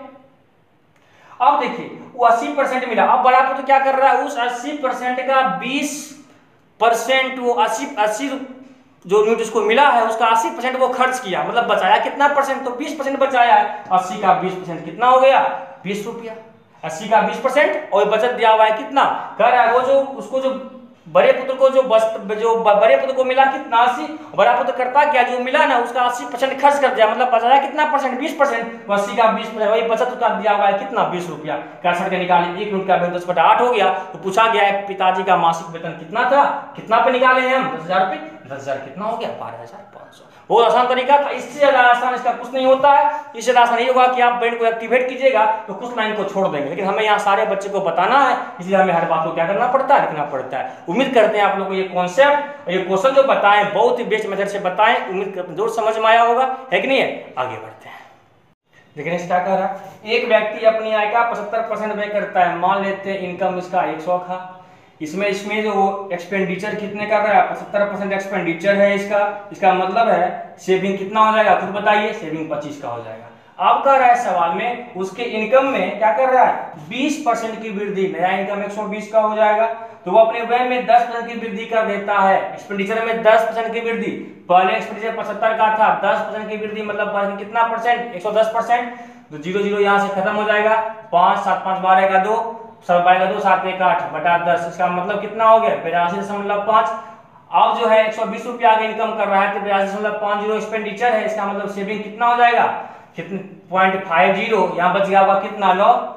[SPEAKER 1] अब देखिए वो 80% मिला, अब बड़ा पुत्र क्या कर रहा है, उस 80% का 20% वो 80 जो यूनिट उसको मिला है उसका 80% वो खर्च किया, मतलब बचाया कितना परसेंट, तो 20% बचाया है। 80 का 20% कितना हो गया, 20 रुपया। 80 का 20% और बचत दिया हुआ है कितना, कह रहा है वो जो उसको जो बड़े पुत्र को जो बड़े पुत्र को मिला कितना, 80, बड़ा पुत्र करता क्या, जो मिला ना उसका 80% खर्च कर दिया, मतलब बचाया कितना परसेंट, 20%। 80 का 20% वही बचत उसका दिया हुआ है कितना, 20 रुपया। 61 के निकाले, 1 यूनिट का 10/8 हो गया। तो पूछा गया है पिताजी का मासिक वेतन कितना था, कितना पे निकाले हैं हम, 10,000 रुपये, 10,000 कितना हो गया, 12,500। बहुत आसान तरीका था, इससे ज्यादा आसान इसका कुछ नहीं होता है। इससे ज्यादा आसान नहीं होगा कि आप ब्रेन को एक्टिवेट कीजिएगा तो कुछ लाइन को छोड़ देंगे, लेकिन हमें यहाँ सारे बच्चे को बताना है, इसलिए हमें हर बात को क्या करना पड़ता है, लिखना पड़ता है। उम्मीद करते हैं आप लोगों को ये कॉन्सेप्ट और ये क्वेश्चन जो बताएं बहुत ही बेस्ट मेथड से बताएं, उम्मीद करते हैं जरूर समझ में आया होगा, है कि नहीं है। आगे बढ़ते हैं, देखिए क्या कह रहा है, एक व्यक्ति अपनी आय का 75% व्यय करता है। मान लेते हैं इनकम इसका 100 था, इसमें जो एक्सपेंडिचर कितने कर रहा है, 75% एक्सपेंडिचर है इसका मतलब है सेविंग कितना हो जाएगा, खुद बताइए, सेविंग 25 का हो जाएगा। अब कह रहा है सवाल में उसके इनकम में क्या कर रहा है, 20% की वृद्धि, नया इनकम 120 का हो जाएगा, तो वो अपने व्यय में 10% की वृद्धि कर देता है। एक्सपेंडिचर में 10% की वृद्धि, पहले एक्सपेंडिचर 75 का था, 10% की वृद्धि मतलब कितना परसेंट, 110%। तो 0 0 यहाँ से खत्म हो जाएगा, 5 7 5 12 का 2, 7 12 का 2 7 1 8/10, इसका मतलब कितना हो गया, 82.5। अब जो है 120 रुपया आगे इनकम कर रहा है तो 82.50 एक्सपेंडिचर है, इसका मतलब सेविंग कितना हो जाएगा, कितने 0.50, यहाँ बच गया होगा कितना,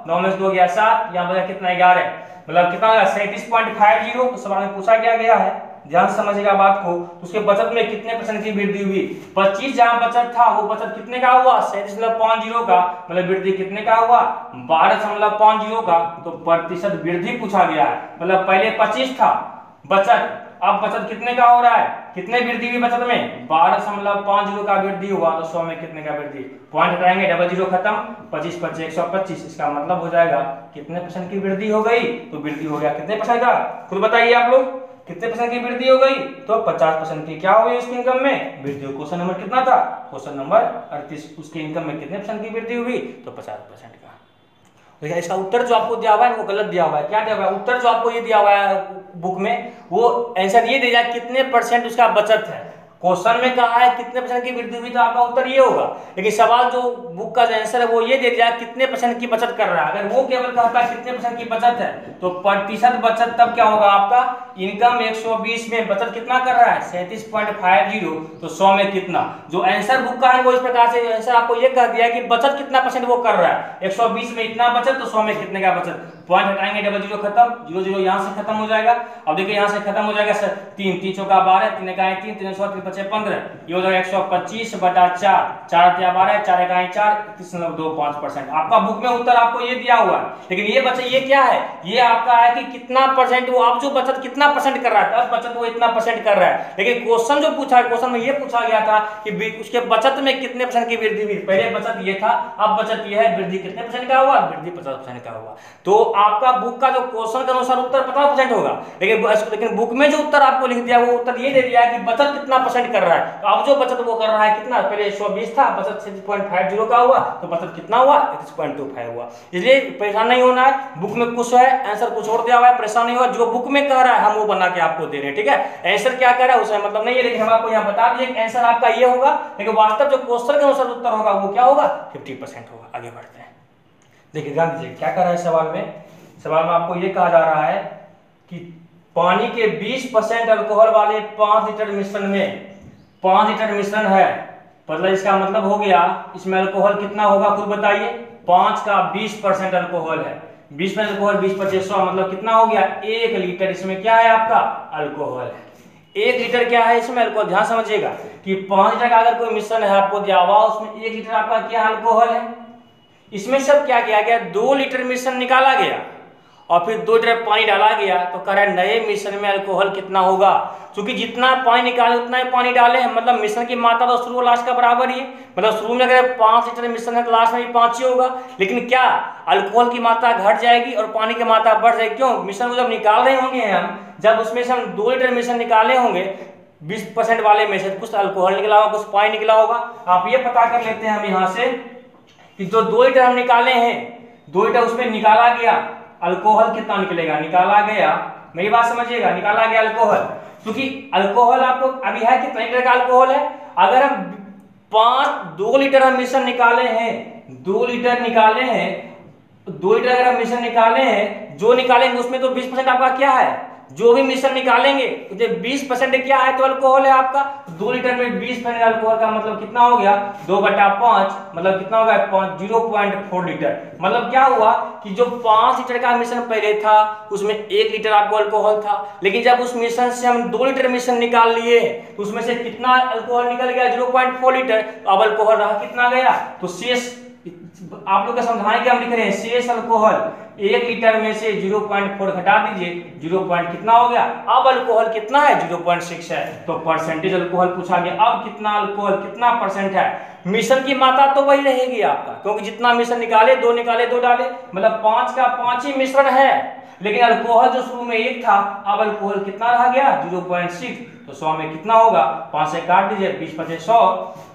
[SPEAKER 1] 9 में से 2 गया 7, यहाँ बचा कितना 11, मतलब कितना होगा 37.50। तो सवाल में पूछा गया है, ध्यान से समझिएगा बात को, उसके बचत में कितने % की वृद्धि हुई, 25 जहां बचत था वो बचत कितने का हुआ, 37.50 का, मतलब वृद्धि कितने का हुआ, 12.50 का। तो प्रतिशत वृद्धि पूछा गया है, मतलब पहले 25 था बचत, अब बचत कितने का हो रहा है, कितने वृद्धि हुई बचत में, 12.50 का वृद्धि हुआ। तो 100 में कितने का वृद्धि, पॉइंट हटाएंगे, 00 खत्म, 25 25 125, इसका मतलब हो जाएगा कितने % की वृद्धि हो गई, तो वृद्धि हो गया कितने % का, खुद बताइए आप लोग, कितने % की वृद्धि हो गई, तो 50% की क्या हो गई उसकी इनकम में वृद्धि। क्वेश्चन नंबर कितना था, क्वेश्चन नंबर 38, उसके इनकम में कितने % की वृद्धि हुई, तो 50% का। तो इसका उत्तर जो आपको दिया हुआ है वो गलत दिया हुआ है, क्या दिया हुआ है, उत्तर जो आपको ये दिया हुआ है बुक में वो आंसर ये दिया कितने % उसका बचत है। क्वेश्चन में कहा है कितने % की वृद्धि हुई, तो आपका उत्तर ये होगा, लेकिन सवाल जो बुक का जो आंसर है वो ये दे दिया कितने % की बचत कर रहा है। अगर वो केवल कहता कितने % की बचत है तो प्रतिशत बचत तब क्या होगा आपका, इनकम 120 में बचत कितना कर रहा है, 37.50, तो 100 में कितना। जो आंसर बुक का है वो इस प्रकार से आंसर आपको ये कह दिया कि बचत कितना % वो कर रहा है, 120 में इतना बचत, तो 100 में कितने का बचत, पॉइंट हटाएंगे, डबल जीरो खत्म, जीरो जीरो यहाँ से खत्म हो जाएगा। अब देखिए यहाँ से खत्म हो जाएगा सर, 3 3 चौका 12, 3 इकाई 3, 3 100, 3 5 15, ये हो जाएगा 125 बटा 4, 4 या 12, 4 इकाई 4, 31.25%। आपका बुक में उत्तर आपको ये दिया हुआ है, लेकिन ये बच्चे ये क्या है, ये आपका है कि कितना परसेंट वो आप जो बचत कितना परसेंट कर रहा है, 10 बचत वो इतना परसेंट कर रहा है। लेकिन क्वेश्चन जो पूछा है, क्वेश्चन में ये पूछा गया था कि उसके बचत में कितने परसेंट की वृद्धि हुई। पहले बचत ये था, अब बचत ये है, वृद्धि कितने परसेंट का हुआ, वृद्धि 50% का हुआ। तो आपका बुक का जो क्वेश्चन के अनुसार उत्तर 50% होगा, लेकिन बुक में जो उत्तर आपको लिख दिया वो उत्तर ये दे दिया है कि बचत कितना परसेंट कर रहा है। तो अब जो बचत वो कर रहा है कितना, पहले 120 था, बचत 6.50 का हुआ, तो बचत कितना हुआ, 31.25 हुआ। इसलिए परेशान नहीं होना है, बुक में कुछ है आंसर कुछ और दिया हुआ है, परेशान नहीं हुआ, जो बुक में कह रहा है हम वो बना के आपको दे रहे हैं, ठीक है। आंसर क्या कह रहा है उसमें मतलब नहीं है, लेकिन हम आपको यहाँ बता दिए आंसर आपका ये होगा, लेकिन वास्तव जो क्वेश्चन के अनुसार उत्तर होगा वो क्या होगा, 50% होगा। आगे बढ़ते हैं, देखिए ध्यान दीजिए क्या कर रहा है सवाल में। सवाल में आपको ये कहा जा रहा है कि पानी के 20% अल्कोहल वाले 5 लीटर मिश्रण में 5 लीटर मिश्रण है, मतलब इसका मतलब हो गया इसमें अल्कोहल कितना होगा खुद बताइए। 5 का 20% अल्कोहल है, 20% अल्कोहल 20 25 100 मतलब कितना हो गया 1 लीटर। इसमें क्या है आपका अल्कोहल है, 1 लीटर क्या है इसमें अल्कोहल। ध्यान समझिएगा कि 5 लीटर का अगर कोई मिश्रण है आपको दिया हुआ, उसमें 1 लीटर आपका क्या अल्कोहल है। इसमें सब क्या किया गया, 2 लीटर मिश्रण निकाला गया और फिर 2 लीटर पानी डाला गया। तो कह रहा है नए मिश्रण में अल्कोहल कितना होगा, क्योंकि जितना पानी निकाले उतना ही पानी डाले हैं, मतलब मिश्रण की मात्रा तो शुरू और लास्ट का बराबर ही है। मतलब शुरू में अगर 5 लीटर मिश्रण है तो लास्ट में भी 5 ही होगा, लेकिन क्या अल्कोहल की मात्रा घट जाएगी और पानी की मात्रा बढ़ जाएगी। क्यों, मिश्रण को जब निकाल रहे होंगे हम, जब उसमें से हम 2 लीटर मिश्रण निकाले होंगे 20% वाले में से कुछ अल्कोहल निकला होगा कुछ पानी निकला होगा। आप ये पता कर लेते हैं हम यहाँ से कि जो 2 लीटर हम निकाले हैं, 2 लीटर उसमें निकाला गया अल्कोहल कितना निकलेगा, निकाला गया, मेरी बात समझिएगा, निकाला गया अल्कोहल, क्योंकि अल्कोहल आपको अभी है कितना लीटर का अल्कोहल है। अगर हम 2 लीटर हम मिश्रण निकाले हैं, 2 लीटर निकाले हैं, 2 लीटर अगर हम मिश्रण निकाले हैं, जो निकालेंगे उसमें तो 20% आपका क्या है, जो भी मिश्रण निकालेंगे तो 20% क्या है तो अल्कोहल है आपका। 2 लीटर में 20% अल्कोहल का मतलब कितना हो गया 2/5, मतलब कितना होगा 0.4 लीटर। मतलब क्या हुआ कि जो 5 लीटर का मिश्रण पहले था उसमें 1 लीटर आपको अल्कोहल था, लेकिन जब उस मिश्रण से हम 2 लीटर मिश्रण निकाल लिए तो उसमें से कितना अल्कोहल निकल गया 0.4 लीटर। अब अल्कोहल रहा कितना गया, तो शेष आप लोग का समझाने के हम लिख रहे हैं शेष अल्कोहल 1 लीटर में से 0.4 घटा दीजिए, 0 कितना हो गया। अब अल्कोहल कितना है 0.6 है, तो परसेंटेज अल्कोहल पूछा गया। अब कितना अल्कोहल कितना परसेंट है, मिश्रण की मात्रा तो वही रहेगी आपका, क्योंकि जितना मिश्रण निकाले 2 निकाले 2 डाले, मतलब 5 का 5 ही मिश्रण है, लेकिन अल्कोहल जो शुरू में 1 था, अब अल्कोहल कितना रह गया 0.6। तो 100 में कितना होगा, 5 से काट दीजिए, 20 25 100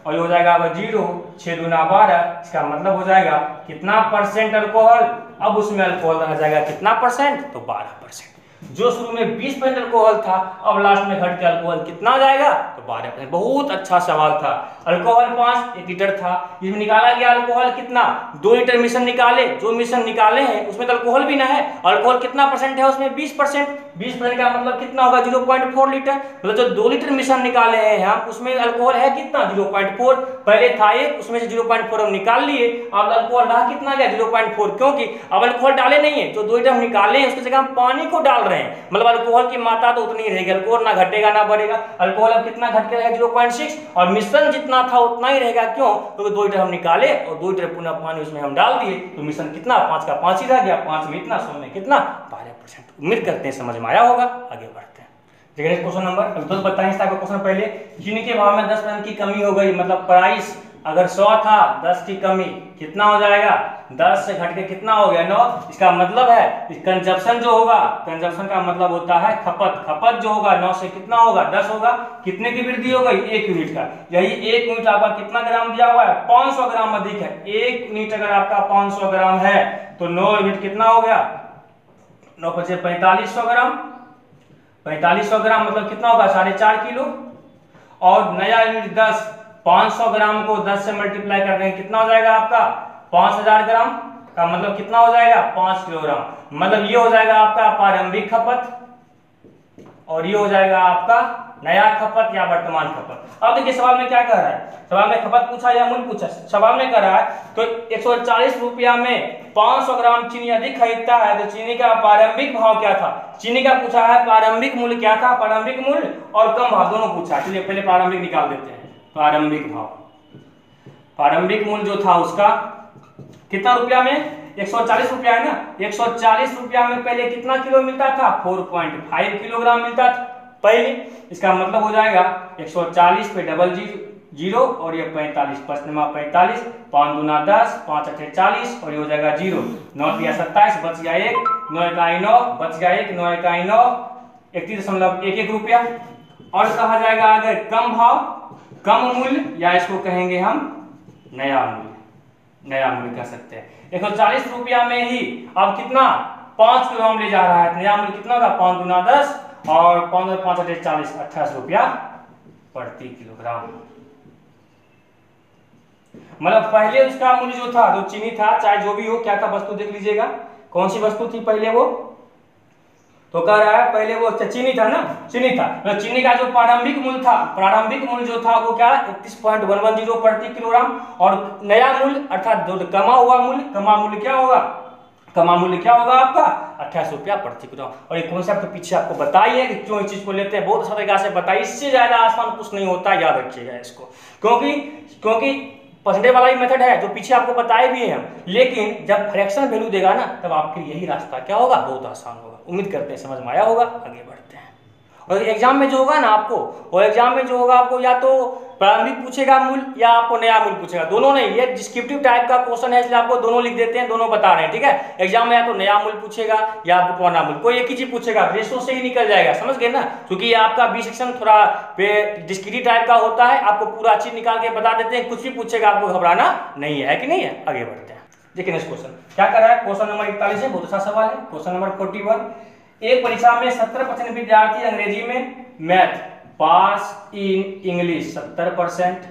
[SPEAKER 1] और ये हो जाएगा अब 0, 6 दूना 12, इसका मतलब हो जाएगा कितना परसेंट अल्कोहल। अब उसमें अल्कोहल रह जाएगा कितना परसेंट, तो 12%। जो शुरू में 20% अल्कोहल था, अब लास्ट में घट के अल्कोहल कितना आ जाएगा, तो 12%। बहुत अच्छा सवाल था। अल्कोहल 5 1 लीटर था, इसमें निकाला गया अल्कोहल कितना, 2 लीटर मिश्रण निकाले, जो मिश्रण निकाले हैं उसमें तो अल्कोहल भी ना है, अल्कोहल कितना परसेंट है उसमें 20%। 20% का मतलब कितना होगा 0.4 लीटर। मतलब जो 2 लीटर मिश्रण निकाले हैं हम उसमें अल्कोहल है कितना 0.4, पहले था 1 उसमें से 0.4 हम निकाल लिए, अब अल्कोहल रहा कितना गया 0.4, क्योंकि अब अल्कोहल डाले नहीं है, जो 2 लीटर हम निकाले हैं उसकी जगह हम पानी को डाल रहे हैं, मतलब अल्कोहल की मात्रा तो उतनी ही रहेगी, अल्कोहल ना घटेगा ना बढ़ेगा। अल्कोहल अब कितना घट के रहेगा 0.6 और मिश्रण जितना था उतना ही रहेगा। क्यों, क्योंकि 2 लीटर हम निकाले और 2 लीटर पुनः पानी उसमें हम डाल दिए, तो मिश्रण कितना 5 का 5 ही रह गया, 5 में इतना 100 में कितना 12%। उम्मीद करते हैं समझ में आया होगा। आगे बढ़ते हैं, देखिए क्वेश्चन नंबर तो बताएं इसका क्वेश्चन पहले। चीनी के भाव में 10% की कमी हो गई, मतलब प्राइस अगर 100 था 10 की कमी कितना हो जाएगा, 10 से घट के कितना हो गया 9। इसका मतलब है कंजप्शन जो होगा, कंजप्शन का मतलब होता है खपत, खपत जो होगा 9 से कितना होगा 10 होगा, कितने की वृद्धि हो गई 1 यूनिट का। यही 1 यूनिट आपका कितना ग्राम दिया हुआ है 500 ग्राम अधिक है। 1 यूनिट अगर आपका 500 ग्राम है तो 9 यूनिट कितना हो गया 9 × 5 = 4500 ग्राम, 4500 ग्राम मतलब कितना होगा 4.5 किलो। और नया यूनिट 10, 500 ग्राम को 10 से मल्टीप्लाई कर देंगे कितना हो जाएगा आपका 5000 ग्राम का मतलब कितना हो जाएगा 5 किलोग्राम। मतलब ये हो जाएगा आपका प्रारंभिक खपत और ये हो जाएगा आपका नया खपत या वर्तमान खपत। अब देखिए सवाल में क्या कह रहा है, सवाल में खपत पूछा या मूल्य पूछा। सवाल में कह रहा है तो 140 रुपया में 500 ग्राम चीनी अधिक खरीदता है तो चीनी का प्रारंभिक भाव क्या था। चीनी का पूछा है, प्रारंभिक मूल्य क्या था, प्रारंभिक मूल्य और कम भाव दोनों पूछा। चलिए पहले प्रारंभिक निकाल देते हैं। प्रारंभिक भाव, प्रारंभिक मूल्य जो था उसका कितना रुपया में, 140 रुपया है ना। 140 रुपया में पहले कितना किलो मिलता था, 4.5 किलोग्राम मिलता था पहले। इसका मतलब हो जाएगा 140 पे डबल जीरो और ये 45, 5×5 = 45, 5 दूना 10, 5 8 40 और ये हो जाएगा 0, 9 3 27, बच गया 1, 9 1 9, बच गया 1, 9 1 9, 31.11 रुपया। और कहा जाएगा अगर कम भाव, कम मूल्य या इसको कहेंगे हम नया मूल्य, नया मूल्य कह सकते हैं। 140 रुपया में ही अब कितना 5 किलोग्राम ले जा रहा है, नया मूल्य कितना होगा, 5 दूना 10 और 5 5 8 40, 28 रुपया प्रति किलोग्राम। मतलब पहले उसका मूल्य जो था, जो चीनी था चाहे जो भी हो, क्या था वस्तु देख लीजिएगा, कौन सी वस्तु थी पहले वो, तो कह रहा है पहले वो चीनी था ना, चीनी था। तो चीनी का जो प्रारंभिक मूल्य था, प्रारंभिक मूल्य जो था वो क्या 31.110 प्रति किलोग्राम। और नया मूल्य अर्थात जो कमा हुआ मूल्य, कमा मूल्य क्या होगा, कमा मूल्य क्या होगा आपका 28 रुपया प्रति किलोग्राम। और ये कॉन्सेप्ट तो पीछे आपको बताइए कि क्यों इस चीज को लेते हैं, बहुत अच्छा तरीका से बताइए। इससे ज्यादा आसान कुछ नहीं होता, याद रखिएगा इसको, क्योंकि परसेंटेज वाला ही मेथड है जो पीछे आपको बताए भी हैं हम, लेकिन जब फ्रैक्शन वैल्यू देगा ना तब आपके लिए यही रास्ता क्या होगा, बहुत आसान होगा। उम्मीद करते हैं समझ में आया होगा। आगे बढ़ते हैं। और एग्जाम में जो होगा ना आपको, और एग्जाम में जो होगा आपको या तो प्रारंभिक पूछेगा मूल्य या आपको नया मूल्य पूछेगा, दोनों नहीं। ये डिस्क्रिप्टिव टाइप का क्वेश्चन है इसलिए आपको दोनों लिख देते हैं, दोनों बता रहे हैं, ठीक है। एग्जाम में या तो नया मूल्य पूछेगा या आपको पुराना मूल्य, कोई एक ही चीज पूछेगा, रेशो से ही निकल जाएगा, समझ गए ना। क्योंकि आपका बी सेक्शन थोड़ा डिस्क्रिप्टिव टाइप का होता है, आपको पूरा चीज निकाल के बता देते हैं, कुछ भी पूछेगा आपको घबराना नहीं है कि नहीं है। आगे बढ़ते हैं। देखिए नेक्स्ट क्वेश्चन क्या कर रहा है, क्वेश्चन नंबर 41 है, बहुत अच्छा सवाल है। क्वेश्चन नंबर 41, एक परीक्षा में 70% विद्यार्थी अंग्रेजी में math pass, in English 70%,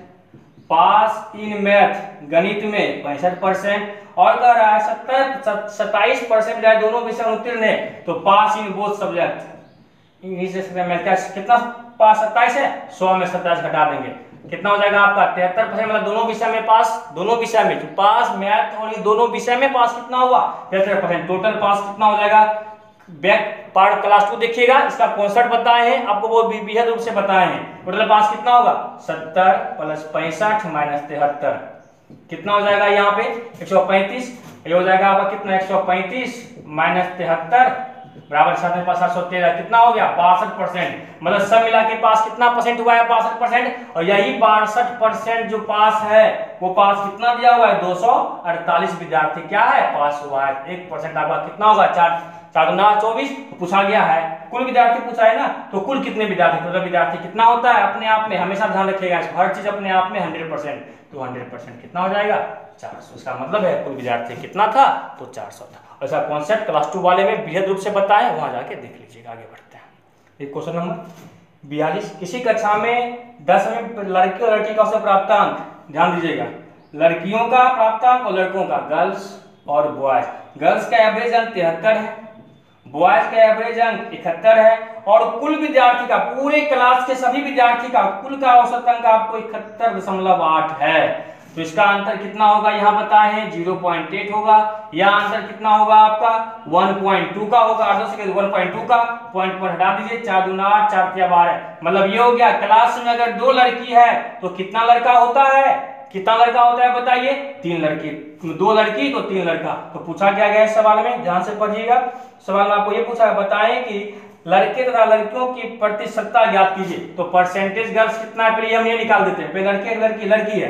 [SPEAKER 1] pass in math गणित में 65%, और कह रहा है 27% विद्यार्थी दोनों विषय उत्तीर्ण है तो pass in both subject English math का कितना पास 27 है, 100 में 27 घटा देंगे कितना हो जाएगा आपका 73%। मतलब दोनों विषय में पास, दोनों विषय में जो पास मैथ और ये दोनों विषय में पास कितना हुआ 73%। टोटल पास कितना हो जाएगा, बैक पार्ट क्लास 2 देखिएगा, इसका कॉन्सेप्ट बताए हैं आपको, वो बेहद रूप से बताए हैं। टोटल पास कितना होगा 70 + 65 - 73 कितना हो जाएगा यहाँ पे 135। ये हो जाएगा आपका कितना 135 - 73 बराबर 7 में 5 713 कितना हो गया 62%। मतलब सब मिला के पास कितना परसेंट हुआ है 62%। और यही 62% जो पास है वो पास कितना दिया हुआ है 248 विद्यार्थी क्या है पास हुआ है। 1% आपका कितना होगा 4 4 दूना 24 पूछा गया है। कुल विद्यार्थी पूछा है ना, तो कुल कितने विद्यार्थी, टोटल विद्यार्थी कितना होता है अपने आप में हमेशा ध्यान रखिएगा, हर चीज अपने आप में 100%। तो 100% कितना हो जाएगा 400। इसका मतलब है कुल विद्यार्थी कितना था तो 400 था। ऐसा कॉन्सेप्ट क्लास 2 वाले में बृहद रूप से बताएं, वहां जाके देख लीजिएगा। आगे बढ़ते हैं। क्वेश्चन नंबर 42, किसी कक्षा में 10 में लड़के और लड़की का औसत प्राप्तांक, ध्यान दीजिएगा, लड़कियों का प्राप्तांक और लड़कों का, गर्ल्स और बॉयज, गर्ल्स का एवरेज अंक 73 है, बॉयज का एवरेज अंक 71 है, और कुल विद्यार्थी का पूरे क्लास के सभी विद्यार्थी का कुल का औसत अंक आपको 71.8 है। तो इसका अंतर कितना होगा यहाँ बताए हैं 0.8 होगा, या अंतर कितना होगा आपका 1.2 का होगा। 1.2 का पॉइंट हटा दीजिए, 4 दूना 8 4 3 12। मतलब ये हो गया क्लास में अगर 2 लड़की है तो कितना लड़का होता है, कितना लड़का होता है बताइए 3 लड़की, 2 लड़की तो 3 लड़का। तो पूछा क्या गया है सवाल में, ध्यान से पढ़िएगा। सवाल में आपको ये पूछा है बताएं कि लड़के तथा लड़कियों की प्रतिशतता ज्ञात कीजिए। तो परसेंटेज गर्ल्स कितना है पहले हम ये निकाल देते हैं, पहले लड़के लड़की लड़की है।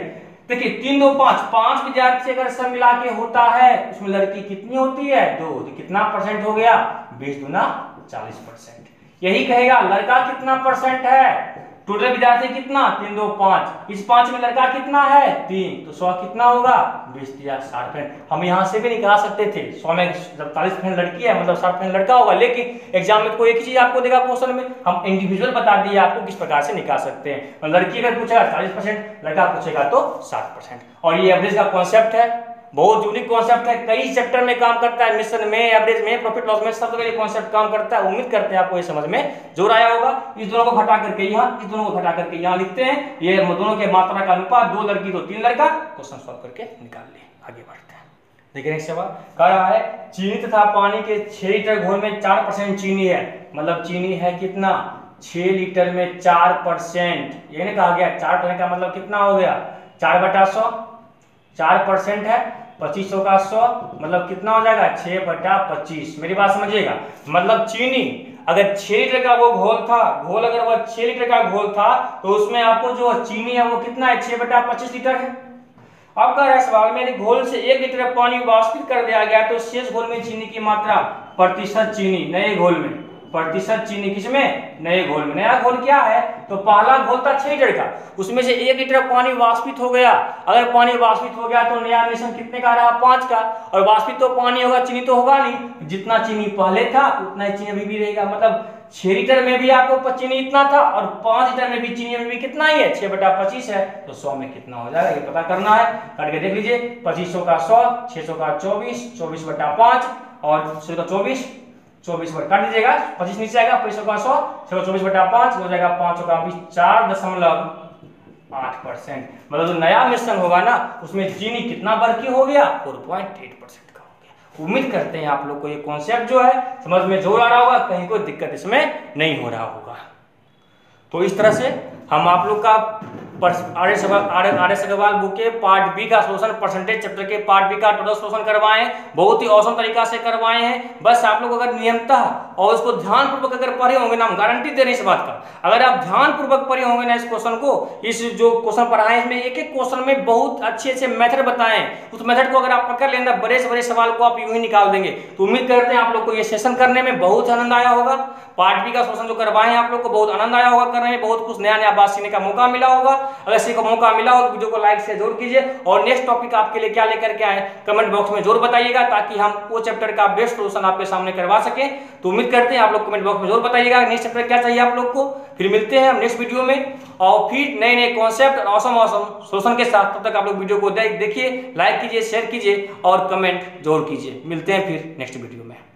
[SPEAKER 1] देखिए 3 2 5 5 विद्यार्थी अगर सब मिला के होता है उसमें लड़की कितनी होती है 2, तो कितना परसेंट हो गया 20 दूना 40%। यही कहेगा लड़का कितना परसेंट है, टोटल विद्यार्थी कितना 3 2 5, इस 5 में लड़का कितना है 3, तो 100 कितना होगा 20 या 60%। हम यहाँ से भी निकाल सकते थे 100 में जब 40% लड़की है मतलब 60% लड़का होगा, लेकिन एग्जाम में कोई एक ही चीज आपको देगा क्वेश्चन में, हम इंडिविजुअल बता दिए आपको किस प्रकार से निकाल सकते हैं। लड़की अगर पूछेगा 40%, लड़का पूछेगा तो 60%। और ये एवरेज का कॉन्सेप्ट है, बहुत यूनिक कॉन्सेप्ट है, कई चैप्टर में काम करता है, मिशन में, एवरेज में, प्रॉफिट लॉस में, सब जगह ये कॉन्सेप्ट काम करता है। उम्मीद करते हैं आपको ये समझ में जोर आया होगा। इस दोनों को घटा करके यहाँ, इस दोनों को घटा करके यहाँ लिखते हैं, ये दोनों के मात्रा का अनुपात 2 लड़की तो 3 लड़का, क्वेश्चन सॉल्व करके निकाल ले। आगे बढ़ते हैं, देखिए नेक्स्ट सवाल कह रहा है चीनी तथा पानी के 6 लीटर घोल में 4% चीनी है, मतलब चीनी है कितना, 6 लीटर में 4%, ये नहीं कहा गया 4% का मतलब कितना हो गया 4/100, 4% है 2500 का 100, मतलब कितना हो जाएगा 6/25। मेरी बात समझिएगा, मतलब चीनी अगर 6 लीटर का वो घोल था, घोल अगर वो 6 लीटर का घोल था तो उसमें आपको जो चीनी है वो कितना है 6/25 लीटर है। अब कह रहा है सवाल में यदि घोल से 1 लीटर पानी वाष्पित कर दिया गया तो शेष घोल में चीनी की मात्रा, प्रतिशत चीनी नए घोल में, प्रतिशत चीनी किसमें, नए घोल में। नया घोल क्या है, तो पहला घोल था 6 लीटर का, उसमें से 1 लीटर पानी वाष्पित हो गया, अगर पानी वाष्पित हो गया तो नया मिश्रण कितने का रहा 5 का, और वाष्पित तो पानी होगा चीनी तो होगा नहीं, जितना चीनी पहले था उतना ही चीनी अभी भी रहेगा, मतलब 6 लीटर में भी आपको चीनी इतना था और 5 लीटर में भी चीनी अभी भी कितना ही है 6/25 है, तो 100 में कितना हो जाएगा ये पता करना है। करके देख लीजिए, 2500 का 100, 600 का 24, 24/5 और 600 का 24, 24 काट दीजिएगा, 25 नीचे आएगा, 2500 का 100, 624/5 हो जाएगा 500 का 20, 4.8%। मतलब जो नया मिश्रण होगा ना उसमें चीनी कितना बढ़ के हो गया 4.8% का हो गया। उम्मीद करते हैं आप लोग को ये कॉन्सेप्ट जो है समझ में जोर आ रहा होगा, कहीं कोई दिक्कत इसमें नहीं हो रहा होगा। तो इस तरह से हम आप लोग का आर्य अग्रवाल बुक के पार्ट बी का सोल्यूशन, परसेंटेज चैप्टर के पार्ट बी का टोटल सोल्यूशन करवाए हैं, बहुत ही औसम तरीका से करवाए हैं। बस आप लोग अगर नियमतः और उसको ध्यानपूर्वक अगर पढ़े होंगे ना, हम गारंटी दे रहे हैं इस बात का, अगर आप ध्यानपूर्वक पढ़े होंगे ना इस क्वेश्चन को, इस जो क्वेश्चन पढ़ाए इसमें एक एक क्वेश्चन में बहुत अच्छे अच्छे मेथड बताए, उस मेथड को अगर आप पकड़ लेंगे बड़े से बड़े सवाल को आप यूं ही निकाल देंगे। तो उम्मीद करते हैं आप लोग को ये सेशन करने में बहुत आनंद आया होगा। पार्ट बी का सोल्यूशन जो करवाए हैं आप लोग को बहुत आनंद आया होगा करने में, बहुत कुछ नया नया बात सीखने का मौका मिला होगा। अगर सीखने का मौका मिला हो तो वीडियो को लाइक से जरूर कीजिए, और नेक्स्ट टॉपिक आपके लिए क्या लेकर के आए कमेंट बॉक्स में जरूर बताइएगा, ताकि हम वो चैप्टर का बेस्ट सोल्यूशन आपके सामने करवा सकें। तो उम्मीद करते हैं आप लोग कमेंट बॉक्स में जरूर बताइएगा नेक्स्ट चैप्टर क्या चाहिए आप लोग को। फिर मिलते हैं हम नेक्स्ट वीडियो में और फिर नए नए कॉन्सेप्ट और औसम सोल्यूशन के साथ। तब तक आप लोग वीडियो को देखिए, लाइक कीजिए, शेयर कीजिए और कमेंट जरूर कीजिए। मिलते हैं फिर नेक्स्ट वीडियो में।